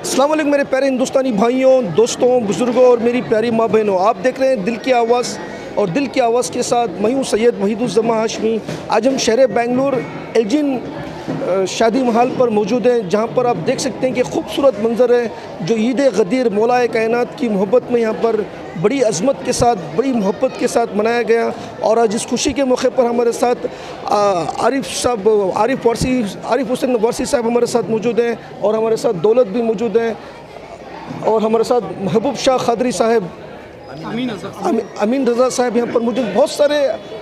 अस्सलाम वालेकुम मेरे प्यारे हिंदुस्तानी भाइयों, दोस्तों, बुज़ुर्गों और मेरी प्यारी माँ बहनों, आप देख रहे हैं दिल की आवाज़ और दिल की आवाज़ के साथ मैं हूँ सैयद वहीदुज़्ज़मा हाशमी। आज हम शहर बेंगलुरु एल्जिन शादी महल पर मौजूद हैं, जहाँ पर आप देख सकते हैं कि खूबसूरत मंज़र है जो ईद गदीर मौलाए कायनात की मोहब्बत में यहाँ पर बड़ी अज़मत के साथ, बड़ी मोहब्बत के साथ मनाया गया। और आज इस खुशी के मौके पर हमारे साथ आरिफ हुसैन वारसी साहब हमारे साथ मौजूद हैं और हमारे साथ दौलत भी मौजूद हैं और हमारे साथ महबूब शाह खादरी साहब, अमीन रज़ा साहब यहाँ पर मौजूद। बहुत सारे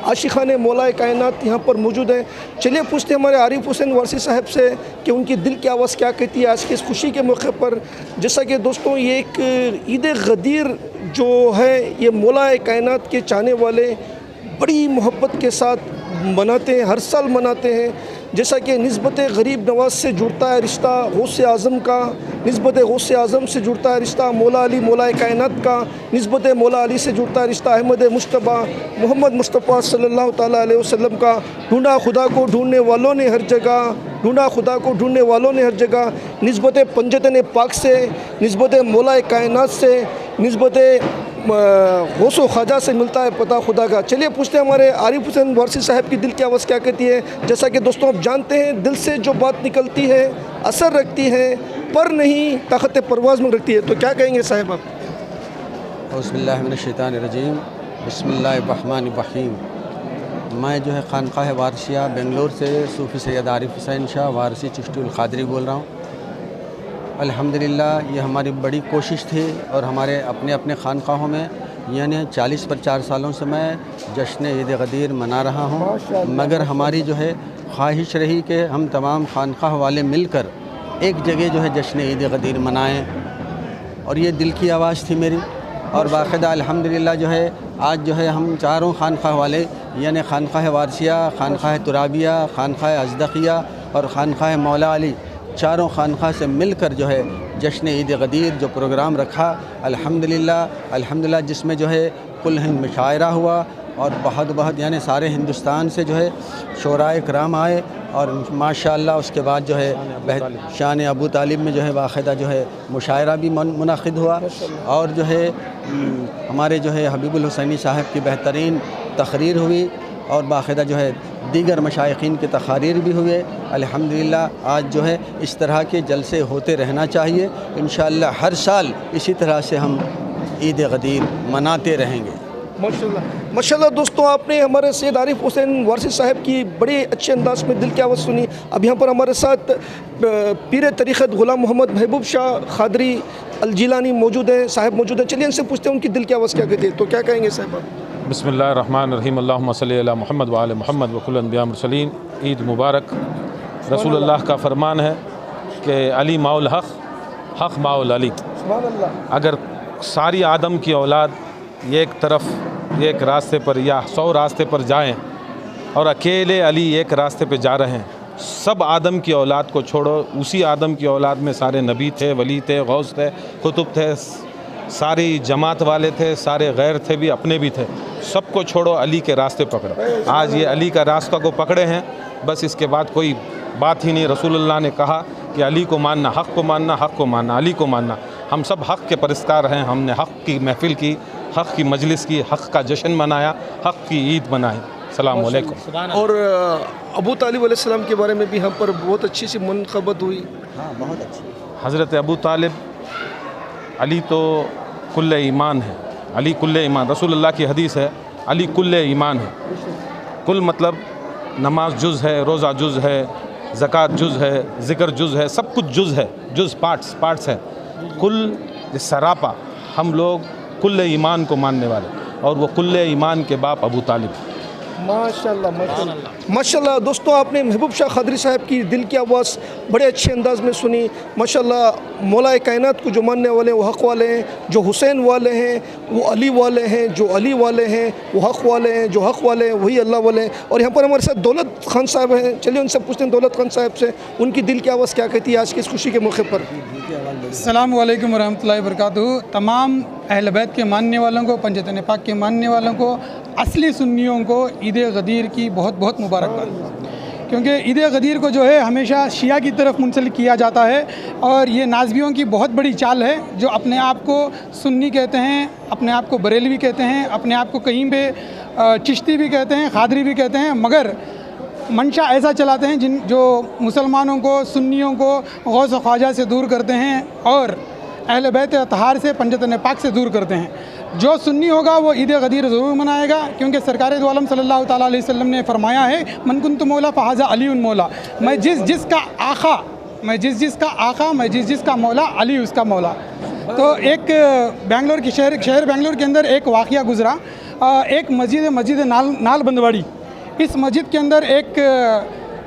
आशिक़ाने मौलाए कायनात यहाँ पर मौजूद हैं। चलिए पूछते हैं हमारे आरिफ हुसैन वारसी साहब से कि उनकी दिल की आवाज़ क्या कहती है आज की इस खुशी के मौके पर। जैसा कि दोस्तों, ये एक ईद गदीर जो है, ये मौलाए कायनात के चाहने वाले बड़ी मोहब्बत के साथ मनाते हैं, हर साल मनाते हैं। जैसा कि निस्बत गरीब नवाज से जुड़ता है रिश्ता गौसे आज़म का, निस्बत गौसे आज़म से जुड़ता है रिश्ता मौला अली मौलाए कायनात का, निस्बत मौला अली से जुड़ता है रिश्ता अहमद मुश्तबा मोहम्मद मुस्तफ़ा सल्लल्लाहु ताला अलैहि वसल्लम का। ढूंढा खुदा को ढूंढने वालों ने हर जगह, ढूंढा खुदा को ढूंढने वालों ने हर जगह। निस्बत पंजतन पाक से, निस्बत मौलाए कायनात से, निस्बत गौसो ख्वाजा से मिलता है पता खुदा का। चलिए पूछते हैं हमारे आरिफ हुसैन वारसी साहब की दिल की आवाज़ क्या कहती है। जैसा कि दोस्तों आप जानते हैं, दिल से जो बात निकलती है असर रखती है, पर नहीं ताकत परवाज़ में रखती है। तो क्या कहेंगे साहब आप? औज़ुबिल्लाहिमिनश्शैतानिर्रजीम, बिस्मिल्लाहिर्रहमानिर्रहीम। मैं जो है खानक़ाह वारसिया बेंगलोर से सूफ़ी सैयद आरिफ हुसैन शाह वारसी चिश्ती उल क़ादरी बोल रहा हूँ। अल्हम्दुलिल्लाह ये हमारी बड़ी कोशिश थी और हमारे अपने अपने खानक़ाहों में यानी 40-50 सालों से मैं जश्न ईद गदीर मना रहा हूँ। मगर हमारी जो है ख्वाहिश रही कि हम तमाम खानक़ाह वाले मिलकर एक जगह जो है जश्न ईद गदीर मनाएँ, और ये दिल की आवाज़ थी मेरी। और बाक़ायदा अल्हम्दुलिल्लाह जो है आज जो है हम चारों खानक़ाह वाले यानी खानक़ाह वारसिया, खानक़ाह तुराबिया, खानक़ाह अज़दक़िया और खानक़ाह मौला अली, चारों खानक़ाह से मिलकर जो है जश्न ईद गदीर जो प्रोग्राम रखा अल्हम्दुलिल्लाह, जिसमें जो है कुल हिंद मुशायरा हुआ और बहुत यानी सारे हिंदुस्तान से जो है शोराए कराम आए और माशाअल्लाह उसके बाद जो है शान अबू तालिब में जो है बाक़ायदा जो है मुशायरा भी मुनक़िद हुआ और जो है हमारे जो है हबीबुल हुसैनी साहब की बेहतरीन तक़रीर हुई और बाक़ायदा जो है दीगर मशाइखीन के तक़ारीर भी हुए। अल्हम्दुलिल्लाह आज जो है इस तरह के जलसे होते रहना चाहिए। इंशाअल्लाह हर साल इसी तरह से हम ईद गदीर मनाते रहेंगे। माशाल्लाह माशाल्लाह। दोस्तों, आपने हमारे सैयद आरिफ हुसैन वारसी साहब की बड़े अच्छे अंदाज में दिल की आवाज़ सुनी। अब यहाँ पर हमारे साथ पीर तरीक़त ग़ुलाम मोहम्मद महबूब शाह खादरी अल जिलानी मौजूद हैं, साहब मौजूद हैं। चलिए इनसे पूछते हैं उनकी दिल की आवाज़ क्या कहती है। तो क्या कहेंगे साहब आप? बिस्मिल्लाहिर्रहमानिर्रहीम, अल्लाहुम्मा सल्ली अला मुहम्मद व आले मुहम्मद व कुल अंबिया मुरसलीन। ईद मुबारक। रसूलुल्लाह का फरमान है कि अली माउल हक़, हक़ माउल अली। अगर सारी आदम की औलाद एक तरफ एक रास्ते पर या 100 रास्ते पर जाएं और अकेले अली एक रास्ते पर जा रहे हैं, सब आदम की औलाद को छोड़ो, उसी आदम की औलाद में सारे नबी थे, वली थे, गौस थे, कुतुब थे, सारी जमात वाले थे, सारे गैर थे भी, अपने भी थे, सबको छोड़ो, अली के रास्ते पकड़ो। आज ये अली का रास्ता को पकड़े हैं, बस इसके बाद कोई बात ही नहीं। रसूलुल्लाह ने कहा कि अली को मानना, हक़ को मानना, हक़ को मानना, अली को मानना। हम सब हक़ के परिस्कार हैं। हमने हक़ की महफ़िल की, हक़ की मजलिस की, हक़ का जश्न मनाया, हक़ की ईद मनाई। सलाम अलैकुम। और अबू तालिब अलैहिस्सलाम के बारे में भी हम पर बहुत अच्छी सी मुनक़बत हुई। हाँ, बहुत अच्छी। हज़रत अबू तालिब, अली तो कुल्ले ईमान है, अली कुल्ले ईमान। रसूलुल्लाह की हदीस है अली कुल्ले ईमान है। कुल मतलब नमाज जुज़ है, रोज़ा जुज़ है, ज़कात जुज़ है, ज़िक्र जुज़ है, सब कुछ जुज़ है, जुज़ पार्ट्स है। कुल सरापा हम लोग कुल्ले ईमान को मानने वाले, और वो कुल्ले ईमान के बाप अबू तालिब। माशाल्लाह माशाल्लाह माशाल्लाह। दोस्तों, आपने महबूब शाह खादरी साहब की दिल की आवाज़ बड़े अच्छे अंदाज में सुनी। माशाल्लाह, मौलाए कायनात को जो मानने वाले हैं वो हक़ वाले हैं, जो हुसैन वाले हैं वो अली वाले हैं, जो अली वाले हैं वो हक़ वाले हैं, जो हक़ वाले हैं वही अल्लाह वाले हैं। और यहाँ पर हमारे साथ दौलत खान साहब हैं। चलिए उनसे पूछते हैं दौलत खान साहब से उनकी दिल की आवाज़ क्या कहती है आज की इस खुशी के मौके पर। अस्सलामु अलैकुम वरहमतुल्लाहि वबरकातुहू। तमाम अहल बैत के मानने वालों को, पंजतन पाक के मानने वालों को, असली सुन्नियों को ईद गदीर की बहुत बहुत मुबारकबाद। क्योंकि ईद गदीर को जो है हमेशा शिया की तरफ मुंसलिक किया जाता है और ये नाज़बियों की बहुत बड़ी चाल है, जो अपने आप को सुन्नी कहते हैं, अपने आप को बरेलवी कहते हैं, अपने आप को कहीं पे चिश्ती भी कहते हैं, खादरी भी कहते हैं, मगर मंशा ऐसा चलाते हैं जो मुसलमानों को, सुन्नियों को गौस ख्वाजा से दूर करते हैं और अहले बैत अतहार से, पंजतन पाक से दूर करते हैं। जो सुन्नी होगा वो ईद गदीर ज़रूर मनाएगा, क्योंकि सरकार दो आलम सल्लल्लाहु ताला अलैहि वसल्लम ने फरमाया है, मन कुन्तु मौला फ़हाज़ा अली मौला, मैं जिस जिसका आका, मैं जिस का मौला, अली उसका मौला। तो एक बेंगलोर की शहर बेंगलोर के अंदर एक वाक़या गुज़रा। एक मस्जिद नाल बंदवाड़ी, इस मस्जिद के अंदर एक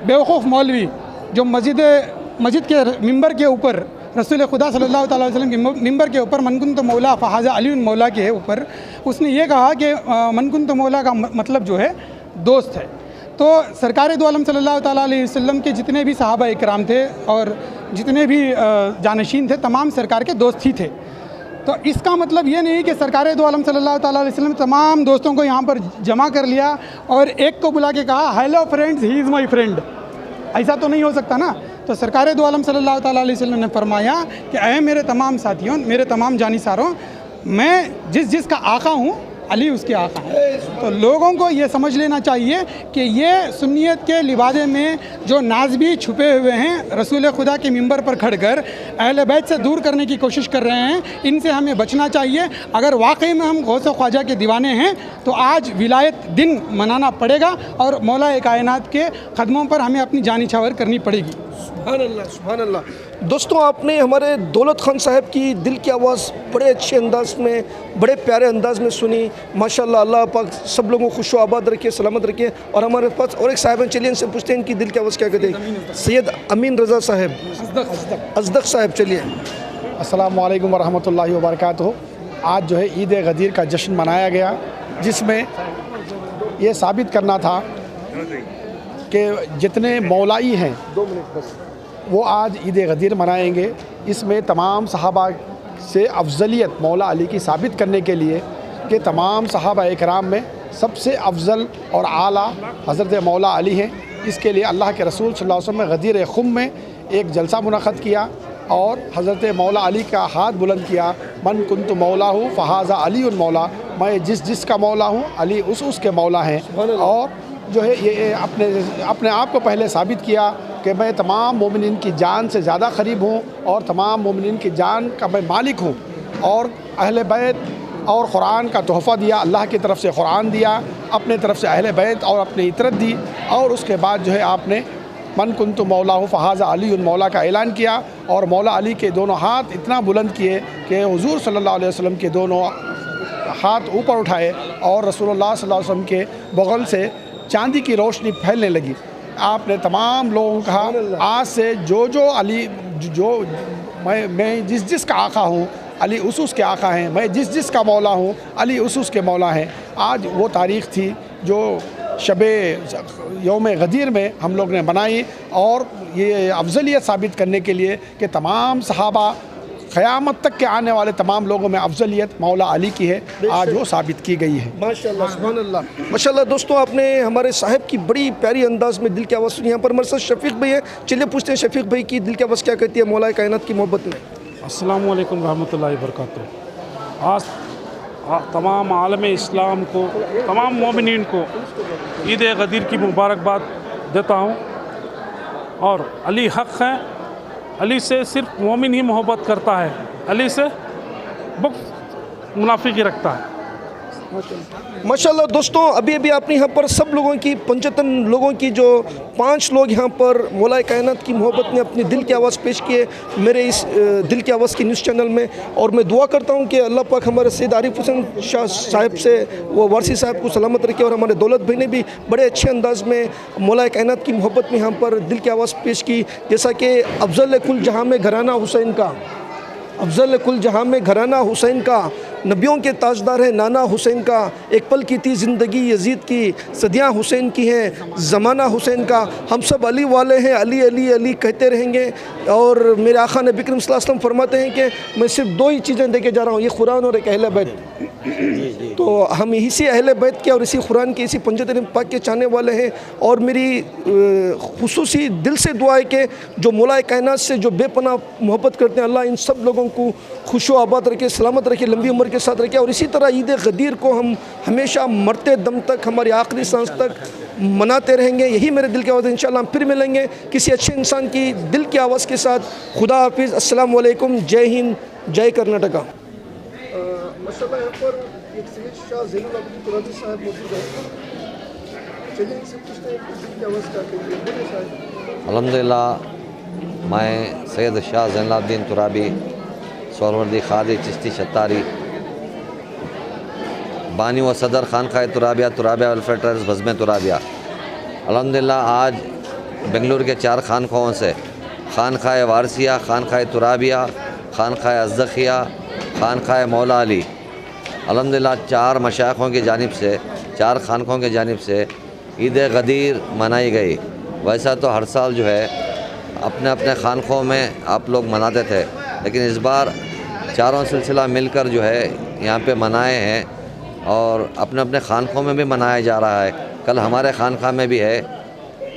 बेवकूफ़ मौलवी जो मस्जिद के मिंबर के ऊपर रसूल खुदा सल्लल्लाहु अलैहि वसल्लम के मिंबर के ऊपर मन कुन्तु मौला फ़हाज़ा अली मौला के ऊपर उसने ये कहा कि मन कुन्तु मौला का मतलब जो है दोस्त है। तो सरकार दो आलम सल्लल्लाहु अलैहि वसल्लम के जितने भी सहाबा इकराम थे और जितने भी जानशीन थे, तमाम सरकार के दोस्त ही थे। तो इसका मतलब ये नहीं कि सरकार दो आलम सल्लल्लाहु अलैहि वसल्लम तमाम दोस्तों को यहाँ पर जमा कर लिया और एक को बुला के कहा hello friends, he is my friend. ऐसा तो नहीं हो सकता ना। तो सरकार दो आलम सल्लल्लाहु अलैहि वसल्लम ने फरमाया कि ऐ मेरे तमाम साथियों, मेरे तमाम जानिसारों, मैं जिसका आका हूँ, अली उसके आका है। तो लोगों को ये समझ लेना चाहिए कि ये सुन्नियत के लिबादे में जो नाज़बी छुपे हुए हैं, रसूल खुदा के मिंबर पर खड़कर अहले बैत से दूर करने की कोशिश कर रहे हैं, इनसे हमें बचना चाहिए। अगर वाकई में हम गौस ख्वाजा के दीवाने हैं तो आज विलायत दिन मनाना पड़ेगा और मौला कायनात के कदमों पर हमें अपनी जान निछावर करनी पड़ेगी। सुभान अल्लाह, सुभान अल्लाह। दोस्तों, आपने हमारे दौलत खान साहब की दिल की आवाज़ बड़े अच्छे अंदाज में, बड़े प्यारे अंदाज में सुनी। माशाल्लाह, अल्लाह पाक सब लोगों को खुश आबाद रखे, सलामत रखे। और हमारे पास और एक साहब हैं, चलिए इनसे पूछते हैं इनकी दिल की आवाज़ क्या कहते हैं। सैयद अमीन रज़ा साहब, अज़दक साहब, चलिए। अस्सलामु अलैकुम वरहमतुल्लाहि वबरकातुहू। आज जो है ईद गदीर का जश्न मनाया गया, जिसमें ये साबित करना था कि जितने मौलाई हैं वो आज ईद गदीर मनाएंगे। इसमें तमाम सहाबा से अफजलियत मौला अली की साबित करने के लिए कि तमाम सहाबा इकराम में सबसे अफजल और आला हज़रत मौला अली हैं। इसके लिए अल्लाह के रसूल सल्लल्लाहु अलैहि वसल्लम ने गदीर खुम में एक जलसा मुनक़्क़द किया और हज़रत मौला अली का हाथ बुलंद किया, मन कुन्तु मौला हूँ फ़हाज़ा अली मौला, मैं जिसका मौला हूँ, अली उसके मौला हैं। और जो है ये अपने आप को पहले साबित किया कि मैं तमाम मोमिनीन की जान से ज़्यादा क़रीब हूँ और तमाम मोमिनीन की जान का मैं मालिक हूँ। और अहले बैत और क़ुरान का तोहफ़ा दिया, अल्लाह की तरफ से क़ुरान दिया, अपने तरफ से अहले बैत और अपनी इतरत दी। और उसके बाद जो है आपने मन कुन्तु मौला फ़हाज़ा अली मौला का ऐलान किया और मौला अली के दोनों हाथ इतना बुलंद किए कि हुज़ूर सल्लल्लाहु अलैहि वसल्लम के दोनों हाथ ऊपर उठाए और रसूलुल्लाह सल्लल्लाहु अलैहि वसल्लम के बगल से चांदी की रोशनी फैलने लगी। आपने तमाम लोगों को कहा, आज से जो अली जो मैं जिसका आका हूँ, अली उसके आका हैं, मैं जिसका मौला हूँ, अली उसके मौला हैं। आज वो तारीख़ थी जो शबे यौम गदीर में हम लोग ने बनाई और ये अफजलियत साबित करने के लिए कि तमाम सहाबा क़यामत तक के आने वाले तमाम लोगों में अफजलियत मौला अली की है, आज वो साबित की गई है। माशाल्लाह, सुभान अल्लाह, माशाल्लाह। दोस्तों, आपने हमारे साहब की बड़ी प्यारी अंदाज में दिल की आवाज़ सुनी। यहाँ पर हमारे साथ शफीक भाई है, चलिए पूछते हैं शफीक भाई की दिल की आवाज़ क्या कहती है मौला कायनात की मोहब्बत में। अस्सलामु अलैकुम रहमतुल्लाहि वबरकातुहू। आज तमाम आलम इस्लाम को, तमाम मोमिनीन को ईद गदीर की मुबारकबाद देता हूँ। और अली हक़ हैं, अली से सिर्फ मोमिन ही मोहब्बत करता है, अली से बुग़्ज़ मुनाफिक ही रखता है। माशाल्लाह। दोस्तों, अभी आपने यहाँ पर सब लोगों की, 55 लोगों की, जो 5 लोग यहाँ पर मौला कायनात की मोहब्बत में अपनी दिल की आवाज़ पेश किए मेरे इस दिल की आवाज़ की न्यूज़ चैनल में। और मैं दुआ करता हूँ कि अल्लाह पाक हमारे सैयद आरिफ हुसैन शाह साहब से वो वारसी साहब को सलामत रखे। और हमारे दौलत भाई ने भी बड़े अच्छे अंदाज में मौला कायनात की मोहब्बत में यहाँ पर दिल की आवाज़ पेश की। जैसा कि अफजल कुल जहाँ में घराना हुसैन का, अफजल कुल जहाँ में घराना हुसैन का, नबियों के ताजदार है नाना हुसैन का, एक पल की थी ज़िंदगी यजीद की, सदियाँ हुसैन की हैं, ज़माना हुसैन का, हम सब अली वाले हैं, अली अली अली कहते रहेंगे। और मेरे आका नबी करीम सल्लल्लाहु अलैहि वसल्लम फरमाते हैं कि मैं सिर्फ 2 ही चीज़ें दे के जा रहा हूँ, ये कुरान और एक अहले बैत। तो हम इसी अहले बैत के और इसी कुरान के इसी पंजतन पाक के चाहने वाले हैं। और मेरी खुसूसी दिल से दुआ है कि जो मौला कायनात से जो बेपनाह मोहब्बत करते हैं, अल्लाह इन सब लोगों को खुश व आबाद रखे, सलामत रखे, लंबी उम्र के साथ रखे। और इसी तरह ईद गदीर को हम हमेशा मरते दम तक, हमारी आखिरी सांस तक मनाते रहेंगे। यही मेरे दिल की आवाज़ है। इंशाल्लाह हम फिर मिलेंगे किसी अच्छे इंसान की दिल की आवाज़ के साथ। खुदा हाफिज़, अस्सलाम वालेकुम, जय हिंद, जय कर्नाटका। माशाल्लाह यहाँ पर एक सैयद शाह ज़ैनुल आबिदीन तुराबी साहब मौजूद हैं। चलिए इनसे पूछते हैं कि दिल की आवाज़ क्या कहती है। बोलिए साहब। अल्हम्दुलिल्लाह, मैं सैयद शाह ज़ैनुल आबिदीन तुराबी सोहरवर्दी ख़ादी चिश्ती शतारी बानी व सदर खानख़ाह तुराबिया वेलफेयर ट्रस्ट बज़्म तुराबिया। अल्हम्दुलिल्लाह आज बेंगलुरु के 4 खानखाहों से खानख़ाह वारसिया, खानख़ाह तुराबिया, खानख़ाह अज़्ज़ख़िया, खानख़ाह मौला अली, अल्हम्दुलिल्लाह 4 मशाइख़ों की जानिब से, 4 खानखाहों की जानिब से ईद गदीर मनाई गई। वैसा तो हर साल जो है अपने अपने खानखाहों में आप लोग मनाते थे, लेकिन इस बार चारों सिलसिला मिलकर जो है यहाँ पे मनाए हैं और अपने अपने खानखाहों में भी मनाया जा रहा है। कल हमारे खानखा में भी है,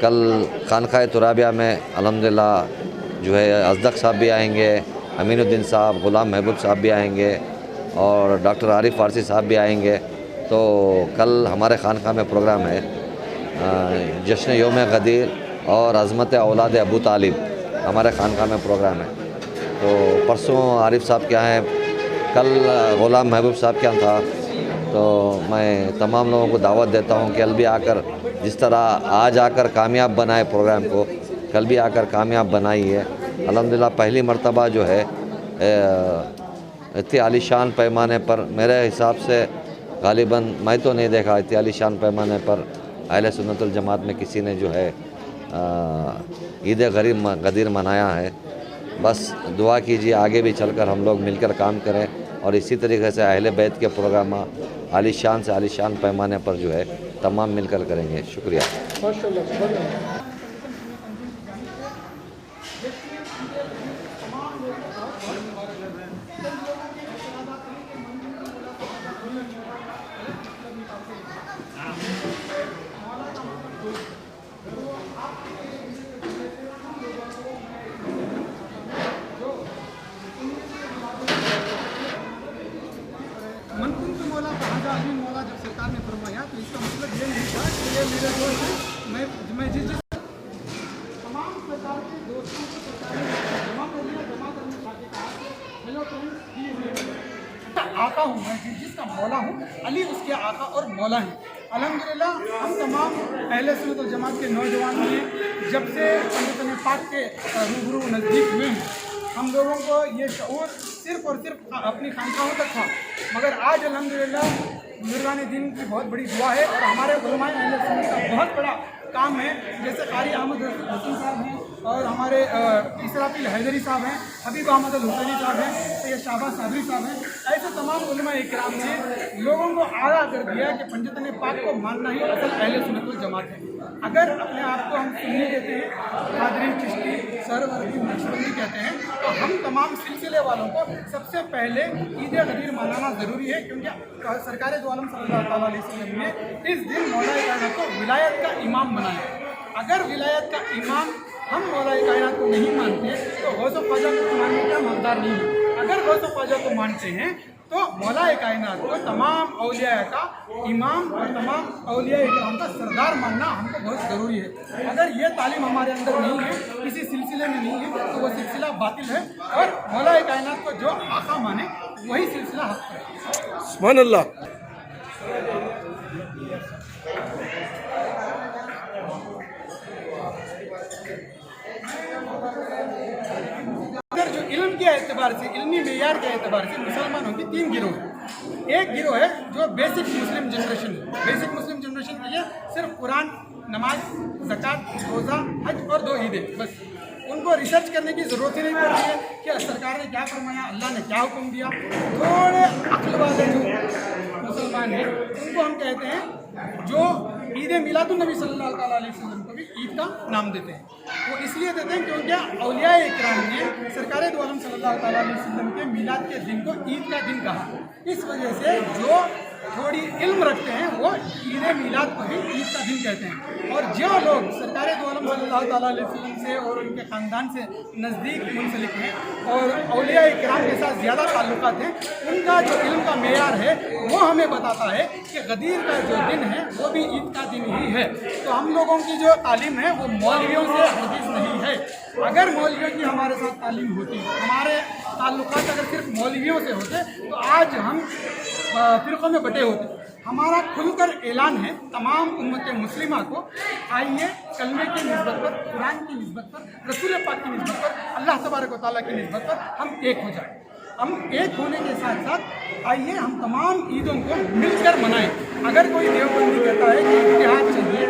कल खानख़ाह तुराबिया में अल्हम्दुलिल्लाह जो है अज़दक साहब भी आएंगे, अमीनुद्दीन साहब, ग़ुलाम महबूब साहब भी आएंगे और डॉक्टर आरिफ फारसी साहब भी आएंगे। तो कल हमारे खानखा में प्रोग्राम है जश्न योम गदीर और अज़मत औलाद अबू तालिब, हमारे खानखा में प्रोग्राम है। तो परसों आरिफ साहब के यहाँ है, कल ग़ुलाम महबूब साहब के यहाँ था। तो मैं तमाम लोगों को दावत देता हूँ कि कल भी आकर, जिस तरह आज आकर कामयाब बनाए प्रोग्राम को, कल भी आकर कामयाब बनाई है। अल्हम्दुलिल्लाह पहली मर्तबा जो है इतनी आलीशान पैमाने पर, मेरे हिसाब से गालिबन मैं तो नहीं देखा इतनी आलीशान पैमाने पर अहले सुन्नतुल जमात में किसी ने जो है ईद गदीर मनाया है। बस दुआ कीजिए आगे भी चलकर हम लोग मिलकर काम करें और इसी तरीके से अहले बैत के प्रोग्राम आलीशान से आलीशान पैमाने पर जो है तमाम मिलकर करेंगे। शुक्रिया। मनकुंत मौला कहा मौला जब सरकार ने फरमाया तो इसका मतलब ये नहीं था कि ये मेरे दोस्त हैं। मैं जिस तमाम प्रकार के दोस्तों को सरकार ने जमा करने खाते कहा, हेलो फ्रेंड्स, आका हूँ मैं, जिसका मौला हूँ, अली उसके आका और मौला हैं। अल्हम्दुलिल्लाह हम तमाम अहले सुन्नत वल जमात के नौजवान हैं, जब से पंजतन पाक के रूबरू नज़दीक हुए हैं, हम लोगों को ये शऊर सिर्फ़ और सिर्फ अपनी खानकाहों तक था। मगर आज अल्हम्दुलिल्लाह बुजुर्गान दीन की बहुत बड़ी दुआ है और हमारे उलमाए अहले सुन्नत का बहुत बड़ा काम है। जैसे कारी अहमद हसन साहब हैं और हमारे इसराफिल हैदरी साहब हैं, हबीब अहमद अल हुसैनी साहब हैं, सैयद शाहबाज साबरी साहब हैं, ऐसे तमाम उलमाए इकराम ने लोगों को आगाह कर दिया कि पंजतन पाक को मानना ही असल अहले सुन्नत वल जमात है। अगर अपने आप को हम सुन्नी कहते हैं, कादरी, चिश्ती, सरवर्दी, नक्शबंदी कहते हैं, तो हम तमाम सिलसिले वालों को सबसे पहले ईद गदीर मनाना ज़रूरी है, क्योंकि सरकार दो आलम सल्लल्लाहु अलैहि वसल्लम ने इस दिन मौला कायनात को विलायत का इमाम बनाया। अगर विलायत का इमाम हम मौला कायनात को नहीं मानते तो गौस ख्वाजा को मानने का हकदार नहीं है। अगर गौस ख्वाजा को मानते हैं तो मौला कायनात को तमाम औलिया का इमाम और तमाम औलिया इकराम का सरदार मानना हमको बहुत ज़रूरी है। अगर ये तालीम हमारे अंदर नहीं है, किसी सिलसिले में नहीं है, तो वो सिलसिला बातिल है और मौला कायनात को जो आका माने वही सिलसिला हक है। सुभान अल्लाह। अगर जो इल्म के एतबार से, इल्मी मेयार के एतबार से मुसलमानों की 3 गिरोह हैं। एक गिरोह है जो बेसिक मुस्लिम जनरेशन है। बेसिक मुस्लिम जनरेशन के लिए सिर्फ कुरान, नमाज, ज़कात, रोज़ा, हज और 2 ईदें, बस उनको रिसर्च करने की ज़रूरत ही नहीं पड़ रही है कि सरकार ने क्या फरमाया, अल्लाह ने क्या हुक्म दिया। थोड़े अक्ल वाले जो मुसलमान हैं उनको हम कहते हैं जो ईद मिलादुन्नबी सल्लल्लाहु अलैहि वसल्लम को भी ईद का नाम देते हैं। वो इसलिए देते हैं क्योंकि औलिया इकराम ने सरकार दो आलम सल्लल्लाहु अलैहि वसल्लम के मिलाद के दिन को ईद का दिन कहा। इस वजह से जो थोड़ी इल्म रखते हैं वो ईद मिलाद को ही ईद का दिन कहते हैं। और जो लोग सरकार दो आलम सल्लल्लाहु अलैहि वसल्लम से और उनके ख़ानदान से नज़दीक मुंसलिक हैं और औलिया इकराम के साथ ज़्यादा ताल्लुकात हैं, उनका जो इल्म का मेयार है वो हमें बताता है कि गदीर का जो दिन है वो भी ईद का दिन ही है। तो हम लोगों की जो तालीम है वो मौलवियों से हदीस नहीं है। अगर मौलवियों की हमारे साथ तालीम होती, हमारे ताल्लुकात अगर सिर्फ मौलवियों से होते तो आज हम फ़िरक़ों में बटे होते। हमारा खुलकर ऐलान है तमाम उम्मत मुस्लिमा को, आइए कलमे की निस्बत पर, कुरान की निस्बत पर, रसूल पाक की निस्बत पर, अल्लाह तबारक व तआला की निस्बत पर हम एक हो जाए। हम एक होने के साथ साथ आइए हम तमाम ईदों को मिलकर मनाएं। अगर कोई देवबंदी कहता है कि इत्तेहाद चाहिए,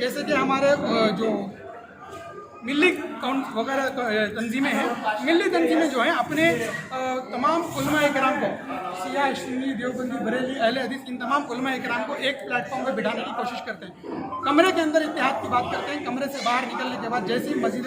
जैसे कि हमारे जो मिली काउंट वगैरह तंजीमें हैं, मिली तंजीमें जो हैं अपने तमाम उलमा इकराम को, शिया, सुन्नी, देवबंदी, बरेली, अहले हदीस, इन तमाम उलमा इकराम को एक प्लेटफॉर्म पर बिठाने की कोशिश करते हैं। कमरे के अंदर इत्तेहाद की बात करते हैं, कमरे से बाहर निकलने के बाद जैसे ही मस्जिद